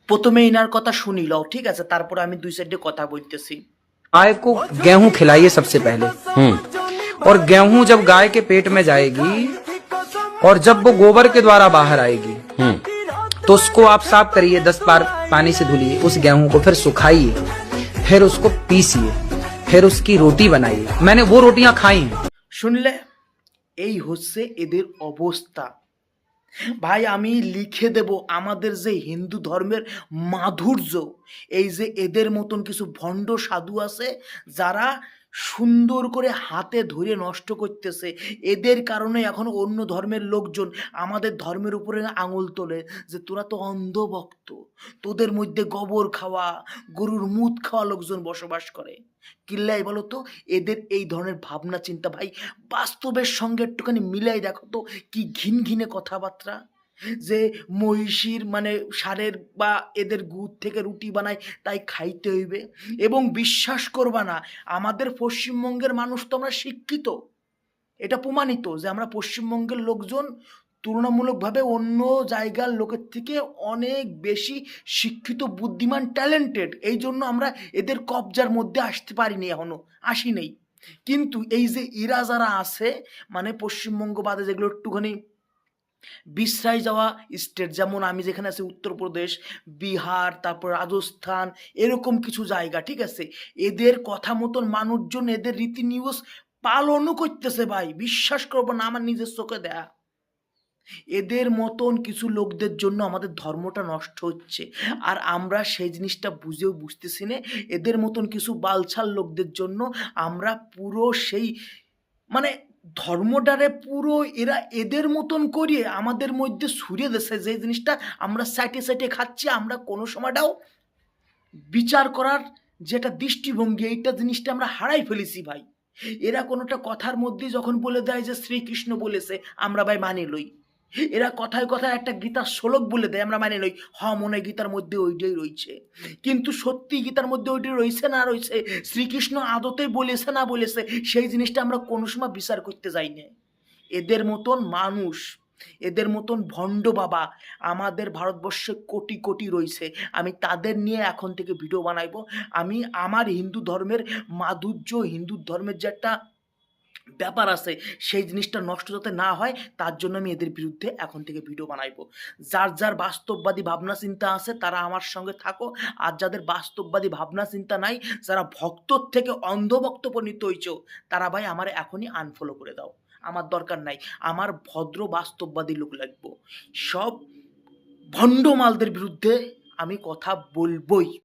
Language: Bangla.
প্রথমে ইনার কথা শুনি লও, ঠিক আছে? তারপরে আমি দুই সাইডে কথা বলতেছি। गाय को गेहूं खिलाइए सबसे पहले। और गेहूं जब गाय के पेट में जाएगी और जब वो गोबर के द्वारा बाहर आएगी तो उसको आप साफ करिए, 10 बार पानी से धुलिए उस गेहूं को, फिर सुखाइए, फिर उसको पीसिए, फिर उसकी रोटी बनाइए। मैंने वो रोटियां खाई हैं। শুনলে? এই হচ্ছে এদের অবস্থা। ভাই আমি লিখে দেব আমাদের যে হিন্দু ধর্মের মাধুর্য, এই যে এদের মতন কিছু ভণ্ড সাধু আছে যারা সুন্দর করে হাতে ধরে নষ্ট করতেছে, এদের কারণে এখন অন্য ধর্মের লোকজন আমাদের ধর্মের উপরে আঙুল তোলে যে তোরা তো অন্ধভক্ত, তোদের মধ্যে গোবর খাওয়া গরুর মুত খাওয়া লোকজন বসবাস করে। কিল্লাই বলো তো এদের এই ধরনের ভাবনা চিন্তা ভাই বাস্তবের সঙ্গে একটুখানি মিলাই দেখো তো, কি ঘিন ঘিনে কথাবার্তা। যে মহিষীর মানে সারের বা এদের গুড় থেকে রুটি বানায় তাই খাইতে হইবে। এবং বিশ্বাস করবা না, আমাদের পশ্চিমবঙ্গের মানুষ তো আমরা শিক্ষিত, এটা প্রমাণিত যে আমরা পশ্চিমবঙ্গের লোকজন তুলনামূলকভাবে অন্য জায়গার লোকের থেকে অনেক বেশি শিক্ষিত, বুদ্ধিমান, ট্যালেন্টেড। এই জন্য আমরা এদের কবজার মধ্যে আসতে পারিনি, এখনো আসি নেই। কিন্তু এই যে এরা যারা আছে মানে পশ্চিমবঙ্গ বাদে যেগুলো একটুখানি বিশ্রায় যাওয়া স্টেট, যেমন আমি যেখানে আছি উত্তরপ্রদেশ, বিহার, তারপর রাজস্থান, এরকম কিছু জায়গা, ঠিক আছে? এদের কথা মতন মানুষজন এদের রীতি নিয়ম পালনও করতেছে ভাই, বিশ্বাস করবো না, আমার নিজের চোখে দেখা। এদের মতন কিছু লোকদের জন্য আমাদের ধর্মটা নষ্ট হচ্ছে, আর আমরা সেই জিনিসটা বুঝেও বুঝতেছি না। এদের মতন কিছু বালছাল লোকদের জন্য আমরা পুরো সেই মানে ধর্মটারে পুরো এরা এদের মতন করিয়ে আমাদের মধ্যে ছড়িয়ে দিচ্ছে, যে জিনিসটা আমরা সাইটে সাইটে খাচ্ছি, আমরা কোনো সময়টাও বিচার করার যেটা দৃষ্টিভঙ্গি, এইটা জিনিসটা আমরা হারাই ফেলেছি ভাই। এরা কোনোটা কথার মধ্যে যখন বলে দেয় যে শ্রীকৃষ্ণ বলেছে, আমরা ভাই মানি লই। এরা কথায় কথায় একটা গীতার শ্লোক বলে দেয়, আমরা মানে লই, মনে হয় গীতার মধ্যে ওইটাই রয়েছে। কিন্তু সত্যি গীতার মধ্যে ওইটাই রয়েছে না রয়েছে, শ্রীকৃষ্ণ আদতেই বলেছে না বলেছে, সেই জিনিসটা আমরা কোনো সময় বিচার করতে যাই না। এদের মতন মানুষ, এদের মতন ভণ্ড বাবা আমাদের ভারতবর্ষে কোটি কোটি রয়েছে। আমি তাদের নিয়ে এখন থেকে ভিডিও বানাইবো। আমি আমার হিন্দু ধর্মের মাধুর্য, হিন্দু ধর্মের যে একটা ব্যাপার আছে, সেই জিনিসটা নষ্ট যাতে না হয় তার জন্য আমি এদের বিরুদ্ধে এখন থেকে ভিডিও বানাইবো। যার যার বাস্তববাদী ভাবনা চিন্তা আছে তারা আমার সঙ্গে থাকো, আর যাদের বাস্তববাদী ভাবনা চিন্তা নাই, যারা ভক্তর থেকে অন্ধভক্ত পরিণত হইছ, তারা ভাই আমার এখনই আনফলো করে দাও, আমার দরকার নাই। আমার ভদ্র বাস্তববাদী লোক লাগবো। সব ভণ্ড মালদের বিরুদ্ধে আমি কথা বলবই।